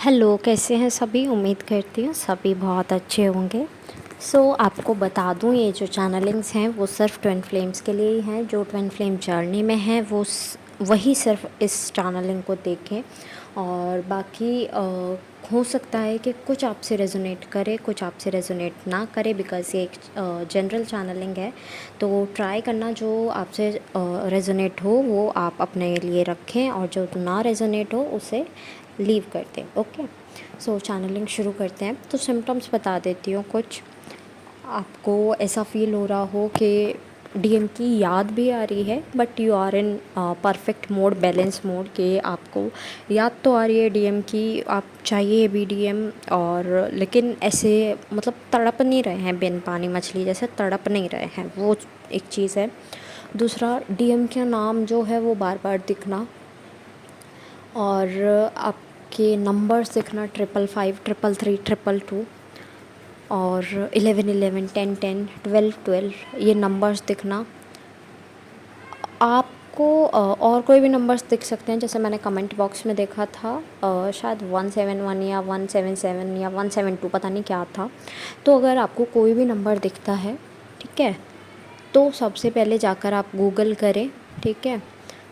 Hello, कैसे हैं सभी? उम्मीद करती हूँ सभी बहुत अच्छे होंगे। आपको बता दूँ, ये जो चैनलिंग्स हैं वो सिर्फ ट्विन फ्लेम्स के लिए ही हैं। जो ट्विन फ्लेम जर्नी में हैं वही सिर्फ इस चैनलिंग को देखें। और बाकी हो सकता है कि कुछ आपसे रेजोनेट करे, कुछ आपसे रेजोनेट ना करे, बिकॉज़ ये एक जनरल चैनलिंग है। तो ट्राई करना जो आपसे रेजोनेट हो वो आप अपने लिए रखें, और जो ना रेजोनेट हो उसे लीव कर दें। ओके, चैनलिंग शुरू करते हैं। तो सिम्टम्स बता देती हूँ कुछ। आपको ऐसा फील हो रहा हो कि डीएम की याद भी आ रही है, but you are in perfect mode, balance mode, के आपको याद तो आ रही है डीएम की, आप चाहिए भी डीएम, और लेकिन ऐसे मतलब तड़प नहीं रहे हैं, बिन पानी मछली जैसे तड़प नहीं रहे हैं, वो एक चीज़ है। दूसरा, डीएम का नाम जो है वो बार बार दिखना, और आपके नंबर्स दिखना 555, 333, 222, और 11 11, 10 10, 12 12, ये नंबर्स दिखना। आपको और कोई भी नंबर्स दिख सकते हैं, जैसे मैंने कमेंट बॉक्स में देखा था, शायद 171 या 177 या 172, पता नहीं क्या था। तो अगर आपको कोई भी नंबर दिखता है, ठीक है, तो सबसे पहले जाकर आप गूगल करें। ठीक है,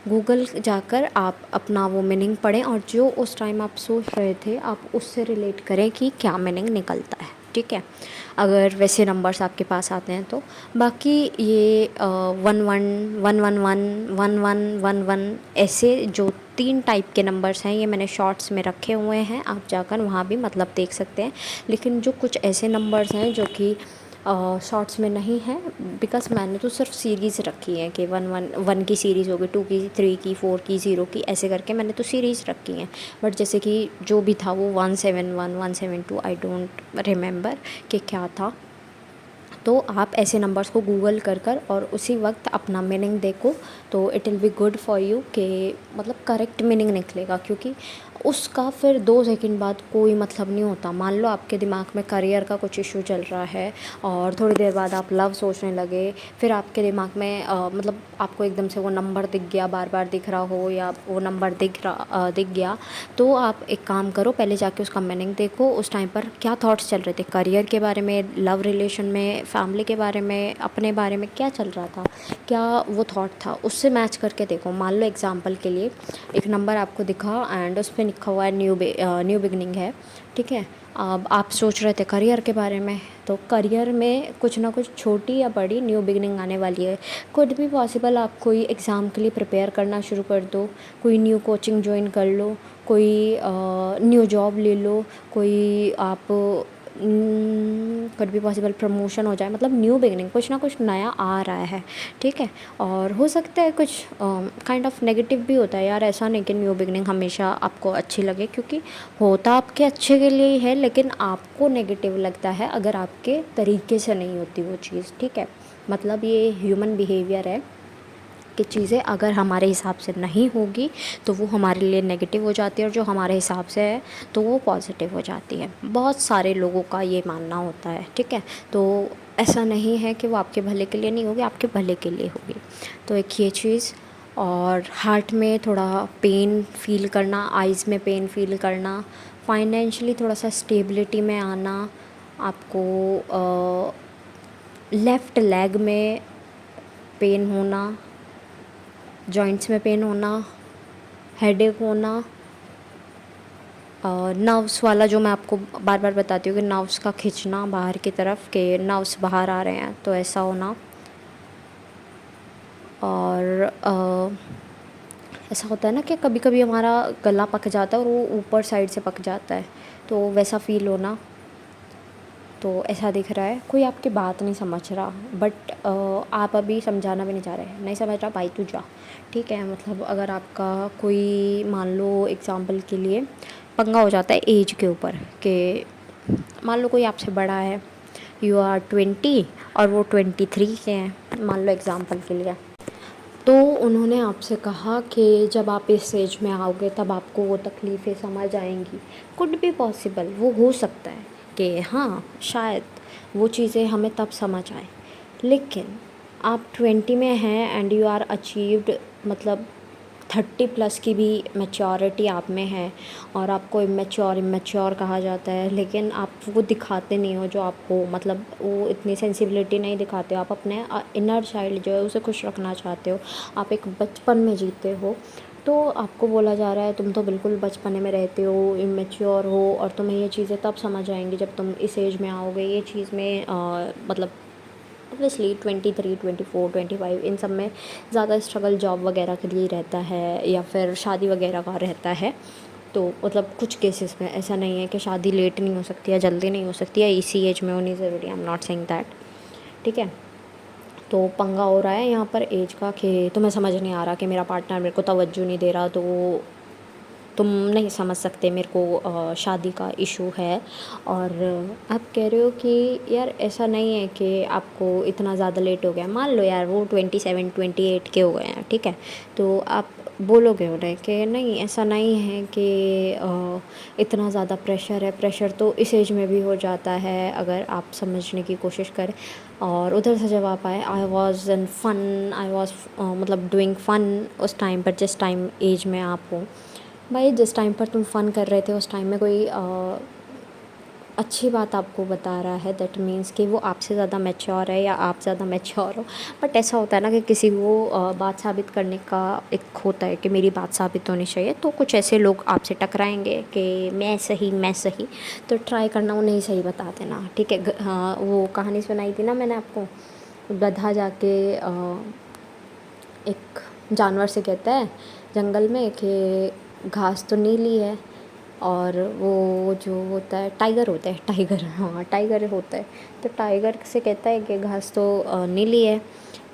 गूगल जाकर आप अपना वो मीनिंग पढ़ें, और जो उस टाइम आप सोच रहे थे आप उससे रिलेट करें कि क्या मीनिंग निकलता है। ठीक है, अगर वैसे नंबर्स आपके पास आते हैं तो। बाकी ये 11 11 11 11 ऐसे जो 3 टाइप के नंबर्स हैं, ये मैंने शॉर्ट्स में रखे हुए हैं, आप जाकर वहाँ भी मतलब देख सकते हैं। लेकिन जो कुछ ऐसे नंबर्स हैं जो कि शॉर्ट्स में नहीं है, बिकॉज़ मैंने तो सिर्फ सीरीज़ रखी है कि 1 की सीरीज़ होगी, 2 की, 3 की, 4 की, 0 की, ऐसे करके मैंने तो सीरीज़ रखी हैं। बट जैसे कि जो भी था वो 171 172, आई डोंट रिमेंबर कि क्या था। तो आप ऐसे नंबर्स को गूगल कर और उसी वक्त अपना मीनिंग देखो, तो it will be good for you, कि मतलब करेक्ट मीनिंग निकलेगा। क्योंकि उसका फिर 2 सेकंड बाद कोई मतलब नहीं होता। मान लो आपके दिमाग में करियर का कुछ इशू चल रहा है, और थोड़ी देर बाद आप लव सोचने लगे, फिर आपके दिमाग में मतलब आपको एकदम से वो नंबर दिख गया, बार बार दिख रहा हो, या वो नंबर दिख गया, तो आप एक काम करो, पहले जाके उसका मीनिंग देखो। उस टाइम पर क्या थॉट्स चल रहे थे, करियर के बारे में, लव रिलेशन में, फैमिली के बारे में, अपने बारे में क्या चल रहा था, क्या वो थॉट था, उससे मैच करके देखो। मान लो एग्जांपल के लिए एक नंबर आपको दिखा एंड उस पर लिखा हुआ है न्यू बिगनिंग है। ठीक है, अब आप सोच रहे थे करियर के बारे में, तो करियर में कुछ ना कुछ छोटी या बड़ी न्यू बिगनिंग आने वाली है। कुड भी पॉसिबल आप कोई एग्ज़ाम के लिए प्रिपेयर करना शुरू कर दो, कोई न्यू कोचिंग ज्वाइन कर लो, कोई न्यू जॉब ले लो, कोई आप कुड भी पॉसिबल प्रमोशन हो जाए, मतलब न्यू बिगनिंग, कुछ ना कुछ नया आ रहा है। ठीक है, और हो सकता है कुछ काइंड ऑफ नेगेटिव भी होता है यार, ऐसा नहीं कि न्यू बिगनिंग हमेशा आपको अच्छी लगे, क्योंकि होता आपके अच्छे के लिए ही है, लेकिन आपको नेगेटिव लगता है अगर आपके तरीके से नहीं होती वो चीज़। ठीक है, मतलब ये ह्यूमन बिहेवियर है कि चीज़ें अगर हमारे हिसाब से नहीं होगी तो वो हमारे लिए नेगेटिव हो जाती है, और जो हमारे हिसाब से है तो वो पॉजिटिव हो जाती है। बहुत सारे लोगों का ये मानना होता है। ठीक है, तो ऐसा नहीं है कि वो आपके भले के लिए नहीं होगी, आपके भले के लिए होगी। तो एक ये चीज़, और हार्ट में थोड़ा पेन फील करना, आइज़ में पेन फील करना, फाइनेंशियली थोड़ा सा स्टेबिलिटी में आना, आपको लेफ़्ट लेग में पेन होना, जॉइंट्स में पेन होना, हेडेक होना, नर्व्स वाला जो मैं आपको बार बार बताती हूँ कि नर्व्स का खींचना बाहर की तरफ, के नर्व्स बाहर आ रहे हैं, तो ऐसा होना। और ऐसा होता है ना कि कभी कभी हमारा गला पक जाता है और वो ऊपर साइड से पक जाता है, तो वैसा फील होना। तो ऐसा दिख रहा है कोई आपकी बात नहीं समझ रहा, बट आप अभी समझाना भी नहीं चाह रहे, नहीं समझ रहा भाई तू जा। ठीक है, मतलब अगर आपका कोई, मान लो एग्ज़ाम्पल के लिए पंगा हो जाता है एज के ऊपर, कि मान लो कोई आपसे बड़ा है, यू आर 20 और वो 23 के हैं, मान लो एग्ज़ाम्पल के लिए। तो उन्होंने आपसे कहा कि जब आप इस एज में आओगे तब आपको वो तकलीफ़ें समझ आएंगी। कुड भी पॉसिबल, वो हो सकता है कि हाँ शायद वो चीज़ें हमें तब समझ आए, लेकिन आप 20 में हैं एंड यू आर अचीव्ड, मतलब 30+ की भी मैच्योरिटी आप में है और आपको इमेच्योर कहा जाता है, लेकिन आप वो दिखाते नहीं हो जो आपको, मतलब वो इतनी सेंसिबिलिटी नहीं दिखाते हो। आप अपने इनर चाइल्ड जो है उसे खुश रखना चाहते हो, आप एक बचपन में जीते हो। तो आपको बोला जा रहा है तुम तो बिल्कुल बचपने में रहते हो, इमेच्योर हो, और तुम्हें ये चीज़ें तब समझ आएंगी जब तुम इस एज में आओगे। ये चीज़ में मतलब ऑब्वियसली 23, 24, 25 इन सब में ज़्यादा स्ट्रगल जॉब वगैरह के लिए ही रहता है या फिर शादी वगैरह का रहता है। तो मतलब कुछ केसेस में ऐसा नहीं है कि शादी लेट नहीं हो सकती या जल्दी नहीं हो सकती है, इसी एज में होनी ज़रूरी है। I am not saying that, ठीक है। तो पंगा हो रहा है यहाँ पर एज का कि तुम्हें समझ नहीं आ रहा कि मेरा पार्टनर मेरे को तवज्जो नहीं दे रहा, तो तुम नहीं समझ सकते मेरे को शादी का इशू है। और आप कह रहे हो कि यार ऐसा नहीं है कि आपको इतना ज़्यादा लेट हो गया। मान लो यार वो 27, 28 के हो गए हैं, ठीक है, तो आप बोलोगे उन्हें कि नहीं ऐसा नहीं है कि इतना ज़्यादा प्रेशर है। प्रेशर तो इस एज में भी हो जाता है अगर आप समझने की कोशिश करें। और उधर से जवाब आए, I was in fun, I was मतलब डूइंग फ़न उस टाइम पर, जिस टाइम एज में आप हो। भाई जिस टाइम पर तुम फ़न कर रहे थे उस टाइम में कोई अच्छी बात आपको बता रहा है, दैट मीन्स कि वो आपसे ज़्यादा मैच्योर है या आप ज़्यादा मैच्योर हो। बट ऐसा होता है ना कि किसी को बात साबित करने का एक होता है कि मेरी बात साबित होनी चाहिए, तो कुछ ऐसे लोग आपसे टकराएंगे कि मैं सही, तो ट्राई करना उन्हें सही बता देना, ठीक है। हाँ, वो कहानी सुनाई थी ना मैंने आपको, गधा जाके एक जानवर से कहता है जंगल में कि घास तो नीली है, और वो जो होता है टाइगर होता है, टाइगर, हाँ टाइगर होता है, तो टाइगर से कहता है कि घास तो नीली है।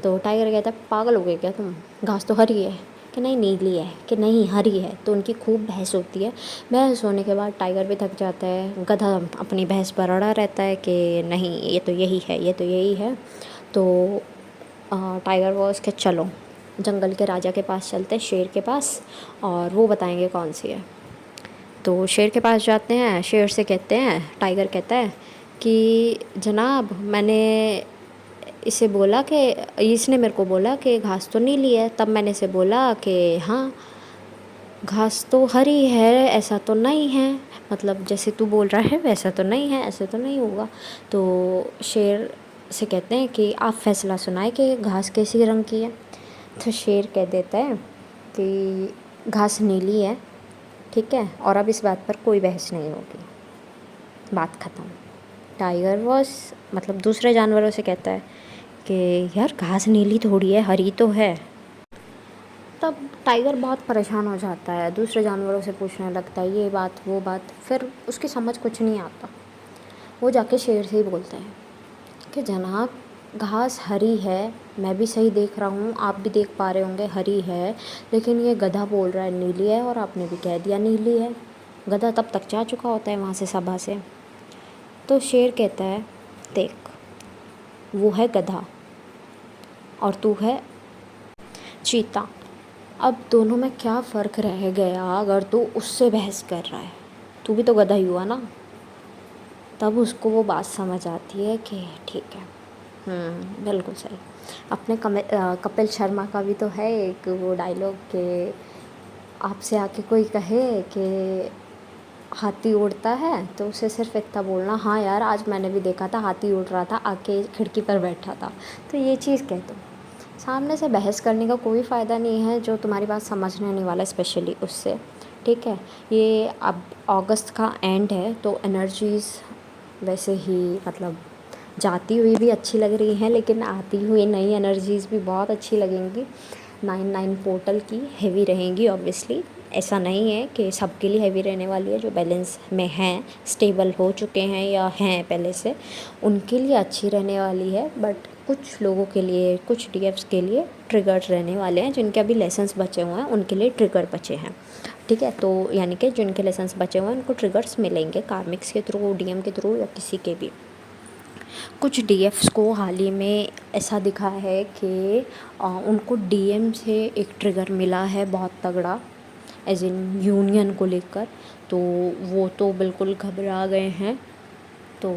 तो टाइगर कहता है पागल हो गए क्या तुम, घास तो हरी है। कि नहीं नीली है, कि नहीं हरी है। तो उनकी खूब बहस होती है। बहस होने के बाद टाइगर भी थक जाता है, गधा अपनी बहस पर अड़ा रहता है कि नहीं ये तो यही है, ये तो यही है। तो टाइगर बॉस के चलो जंगल के राजा के पास चलते हैं, शेर के पास, और वो बताएंगे कौन सी है। तो शेर के पास जाते हैं, शेर से कहते हैं, टाइगर कहता है कि जनाब मैंने इसे बोला कि इसने मेरे को बोला कि घास तो नीली है, तब मैंने इसे बोला कि हाँ घास तो हरी है, ऐसा तो नहीं है, मतलब जैसे तू बोल रहा है वैसा तो नहीं है, ऐसे तो नहीं होगा। तो शेर से कहते हैं कि आप फैसला सुनाए कि घास कैसी रंग की है। तो शेर कह देता है कि घास नीली है, ठीक है, और अब इस बात पर कोई बहस नहीं होगी, बात ख़त्म। टाइगर वॉस मतलब दूसरे जानवरों से कहता है कि यार घास नीली थोड़ी है, हरी तो है। तब टाइगर बहुत परेशान हो जाता है, दूसरे जानवरों से पूछने लगता है ये बात वो बात, फिर उसकी समझ कुछ नहीं आता। वो जाके शेर से ही बोलते हैं कि जनाब घास हरी है, मैं भी सही देख रहा हूँ, आप भी देख पा रहे होंगे हरी है, लेकिन ये गधा बोल रहा है नीली है और आपने भी कह दिया नीली है। गधा तब तक जा चुका होता है वहाँ से, सभा से। तो शेर कहता है देख वो है गधा और तू है चीता, अब दोनों में क्या फ़र्क रह गया अगर तू उससे बहस कर रहा है, तू भी तो गधा ही हुआ ना। तब उसको वो बात समझ आती है कि ठीक है, बिल्कुल सही। अपने कपिल शर्मा का भी तो है एक वो डायलॉग कि आपसे आके कोई कहे कि हाथी उड़ता है तो उसे सिर्फ इतना बोलना, हाँ यार आज मैंने भी देखा था हाथी उड़ रहा था, आके खिड़की पर बैठा था। तो ये चीज़ कह दो, सामने से बहस करने का कोई फ़ायदा नहीं है जो तुम्हारी बात समझने नहीं वाला, स्पेशली उससे, ठीक है। ये अब अगस्त का एंड है तो एनर्जीज़ वैसे ही मतलब जाती हुई भी अच्छी लग रही हैं, लेकिन आती हुई नई एनर्जीज़ भी बहुत अच्छी लगेंगी। 9 पोर्टल की हेवी रहेंगी ऑब्वियसली, ऐसा नहीं है कि सबके लिए हेवी रहने वाली है। जो बैलेंस में हैं, स्टेबल हो चुके हैं या हैं पहले से, उनके लिए अच्छी रहने वाली है। बट कुछ लोगों के लिए, कुछ डीएफ्स के लिए ट्रिगर्स रहने वाले हैं, जिनके अभी लेसन्स बचे हुए हैं उनके लिए ट्रिगर बचे हैं, ठीक है। तो यानी कि जिनके लेसन्स बचे हुए हैं उनको ट्रिगर्स मिलेंगे कार्मिक्स के थ्रू, डीएम के थ्रू या किसी के भी। कुछ डीएफ्स को हाल ही में ऐसा दिखा है कि उनको डीएम से एक ट्रिगर मिला है बहुत तगड़ा, एज इन यूनियन को लेकर। तो वो तो बिल्कुल घबरा गए हैं। तो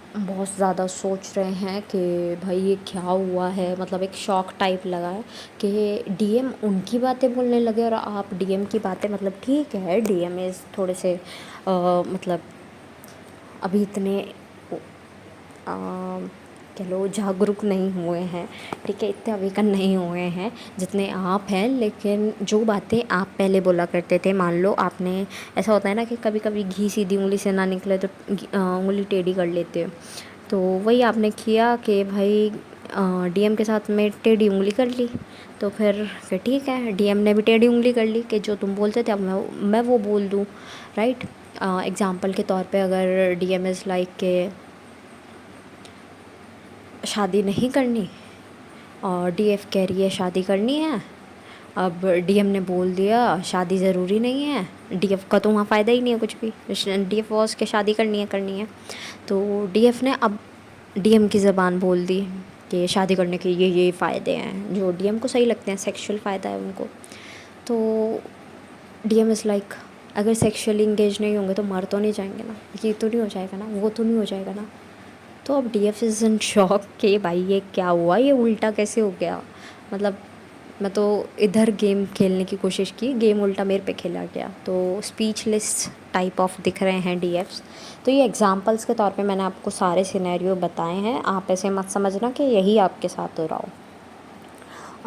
बहुत ज़्यादा सोच रहे हैं कि भाई ये क्या हुआ है, मतलब एक शॉक टाइप लगा है कि डीएम उनकी बातें बोलने लगे और आप डीएम की बातें, मतलब ठीक है डीएम इज़ थोड़े से मतलब अभी इतने कह लो जागरूक नहीं हुए हैं, ठीक है, इतने अवेकन नहीं हुए हैं जितने आप हैं। लेकिन जो बातें आप पहले बोला करते थे, मान लो आपने, ऐसा होता है ना कि कभी कभी घी सीधी उंगली से ना निकले तो उंगली टेढ़ी कर लेते हो, तो वही आपने किया कि भाई डीएम के साथ में टेढ़ी उंगली कर ली। तो फिर ठीक है, डीएम ने भी टेढ़ी उंगली कर ली कि जो तुम बोलते थे अब मैं वो बोल दूँ, राइट। एग्ज़ाम्पल के तौर पे अगर डीएम इज़ लाइक के शादी नहीं करनी और डीएफ कह रही है शादी करनी है, अब डीएम ने बोल दिया शादी ज़रूरी नहीं है, डीएफ का तो वहाँ फ़ायदा ही नहीं है कुछ भी, डीएफ बॉस के शादी करनी है, तो डीएफ ने अब डीएम की ज़बान बोल दी कि शादी करने के ये फ़ायदे हैं जो डीएम को सही लगते हैं, सेक्सुअल फ़ायदा है उनको। तो डीएम इज़ लाइक अगर सेक्सुअली इंगेज नहीं होंगे तो मर तो नहीं जाएंगे ना, ये तो नहीं हो जाएगा ना, वो तो नहीं हो जाएगा ना। तो अब डीएफ इज़ इन शॉक कि भाई ये क्या हुआ, ये उल्टा कैसे हो गया, मतलब मैं तो इधर गेम खेलने की कोशिश की, गेम उल्टा मेरे पे खेला गया। तो स्पीचलेस टाइप ऑफ दिख रहे हैं डीएफ्स। तो ये एग्जांपल्स के तौर पे मैंने आपको सारे सिनेरियो बताए हैं, आप ऐसे मत समझना कि यही आपके साथ हो रहा हो।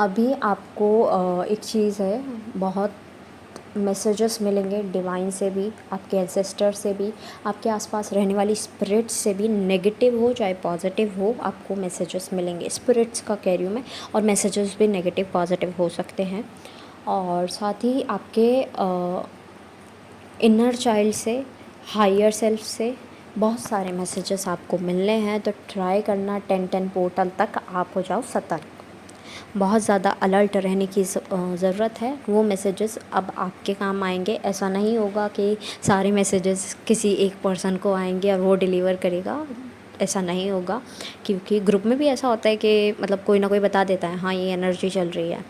अभी आपको एक चीज़ है, बहुत मैसेजेस मिलेंगे डिवाइन से भी, आपके एंसेस्टर से भी, आपके आसपास रहने वाली स्पिरिट्स से भी, नेगेटिव हो चाहे पॉजिटिव हो, आपको मैसेजेस मिलेंगे। स्पिरिट्स का कह रही हूँ मैं, और मैसेजेस भी नेगेटिव पॉजिटिव हो सकते हैं। और साथ ही आपके इनर चाइल्ड से, हायर सेल्फ से बहुत सारे मैसेजेस आपको मिलने हैं। तो ट्राई करना 10-10 पोर्टल तक आप हो जाओ सतर्क। बहुत ज़्यादा अलर्ट रहने की ज़रूरत है। वो मैसेजेस अब आपके काम आएंगे। ऐसा नहीं होगा कि सारे मैसेजेस किसी एक पर्सन को आएंगे और वो डिलीवर करेगा, ऐसा नहीं होगा। क्योंकि ग्रुप में भी ऐसा होता है कि मतलब कोई ना कोई बता देता है हाँ ये एनर्जी चल रही है,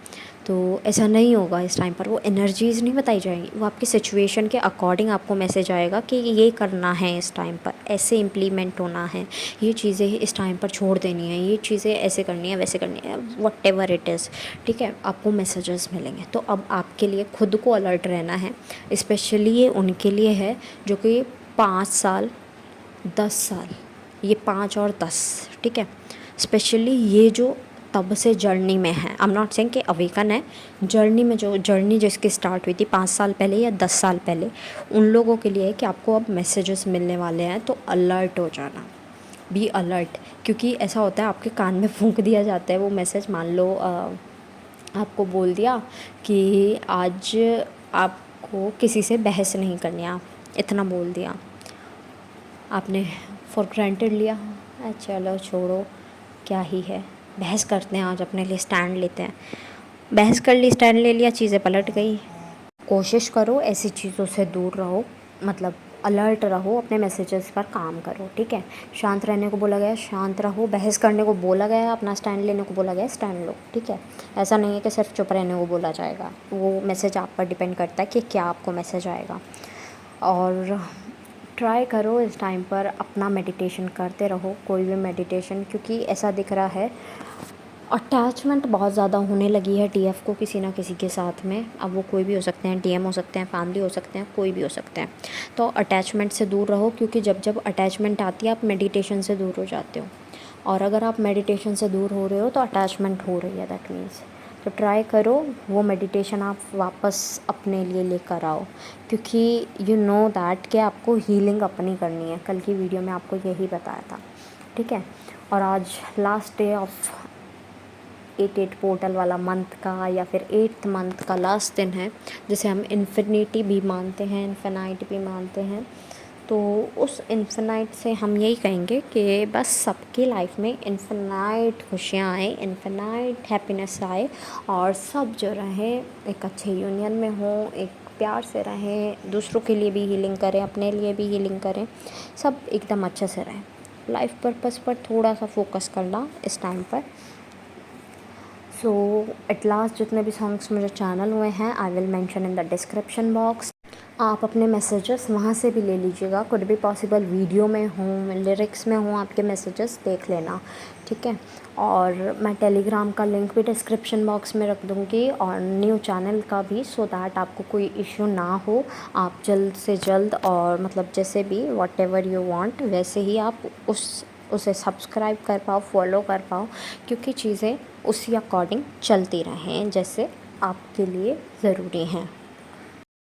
तो ऐसा नहीं होगा। इस टाइम पर वो एनर्जीज़ नहीं बताई जाएंगी, वो आपकी सिचुएशन के अकॉर्डिंग आपको मैसेज आएगा कि ये करना है, इस टाइम पर ऐसे इम्प्लीमेंट होना है, ये चीज़ें इस टाइम पर छोड़ देनी है, ये चीज़ें ऐसे करनी है, वैसे करनी है, वट एवर इट इज़, ठीक है, आपको मैसेजेस मिलेंगे। तो अब आपके लिए खुद को अलर्ट रहना है। स्पेशली ये उनके लिए है जो कि 5 साल 10 साल, ये 5 और 10, ठीक है, स्पेशली ये जो तब से जर्नी में है, आई एम नॉट सेइंग कि अवेकन है, जर्नी में जो जर्नी जिसकी स्टार्ट हुई थी 5 साल पहले या 10 साल पहले, उन लोगों के लिए है कि आपको अब मैसेजेस मिलने वाले हैं। तो अलर्ट हो जाना, बी अलर्ट। क्योंकि ऐसा होता है आपके कान में फूंक दिया जाता है वो मैसेज। मान लो आपको बोल दिया कि आज आपको किसी से बहस नहीं करनी, आप इतना बोल दिया, आपने फॉर ग्रांटेड लिया, चलो छोड़ो क्या ही है, बहस करते हैं आज, अपने लिए स्टैंड लेते हैं। बहस कर ली, स्टैंड ले लिया, चीज़ें पलट गई। कोशिश करो ऐसी चीज़ों से दूर रहो, मतलब अलर्ट रहो, अपने मैसेजेस पर काम करो, ठीक है। शांत रहने को बोला गया शांत रहो, बहस करने को बोला गया, अपना स्टैंड लेने को बोला गया स्टैंड लो, ठीक है। ऐसा नहीं है कि सिर्फ चुप रहने को बोला जाएगा, वो मैसेज आप पर डिपेंड करता है कि क्या आपको मैसेज आएगा। और ट्राई करो इस टाइम पर अपना मेडिटेशन करते रहो, कोई भी मेडिटेशन, क्योंकि ऐसा दिख रहा है अटैचमेंट बहुत ज़्यादा होने लगी है डीएफ को किसी ना किसी के साथ में। अब वो कोई भी हो सकते हैं, डीएम हो सकते हैं, फैमिली हो सकते हैं, कोई भी हो सकते हैं। तो अटैचमेंट से दूर रहो, क्योंकि जब जब अटैचमेंट आती है आप मेडिटेशन से दूर हो जाते हो, और अगर आप मेडिटेशन से दूर हो रहे हो तो अटैचमेंट हो रही है, दैट मीन्स। तो ट्राई करो वो मेडिटेशन आप वापस अपने लिए लेकर आओ, क्योंकि यू नो दैट कि आपको हीलिंग अपनी करनी है। कल की वीडियो में आपको यही बताया था, ठीक है। और आज लास्ट डे ऑफ 8 पोर्टल वाला मंथ का, या फिर 8th मंथ का लास्ट दिन है, जिसे हम इन्फिनिटी भी मानते हैं, इन्फिनाइट भी मानते हैं। तो उस इन्फिनाइट से हम यही कहेंगे कि बस सबकी लाइफ में इन्फिनाइट खुशियाँ आए, इन्फिनाइट हैप्पीनेस आए, और सब जो रहे एक अच्छे यूनियन में हो, एक प्यार से रहें, दूसरों के लिए भी हीलिंग करें, अपने लिए भी हीलिंग करें, सब एकदम अच्छे से रहें। लाइफ पर्पस पर थोड़ा सा फोकस करना इस टाइम पर। सो एट लास्ट जितने भी सॉन्ग्स मेरे चैनल हुए हैं I will mention in the description box. आप अपने मैसेजेस वहाँ से भी ले लीजिएगा, कुड बी पॉसिबल वीडियो में हों, लिरिक्स में हों, आपके मैसेजेस देख लेना, ठीक है। और मैं टेलीग्राम का लिंक भी डिस्क्रिप्शन बॉक्स में रख दूँगी और न्यू चैनल का भी, सो दैट आपको कोई इशू ना हो। आप जल्द से जल्द और मतलब जैसे भी व्हाटएवर यू वांट वैसे ही आप उसे सब्सक्राइब कर पाओ, फॉलो कर पाओ, क्योंकि चीज़ें उसी अकॉर्डिंग चलती रहें जैसे आपके लिए ज़रूरी हैं।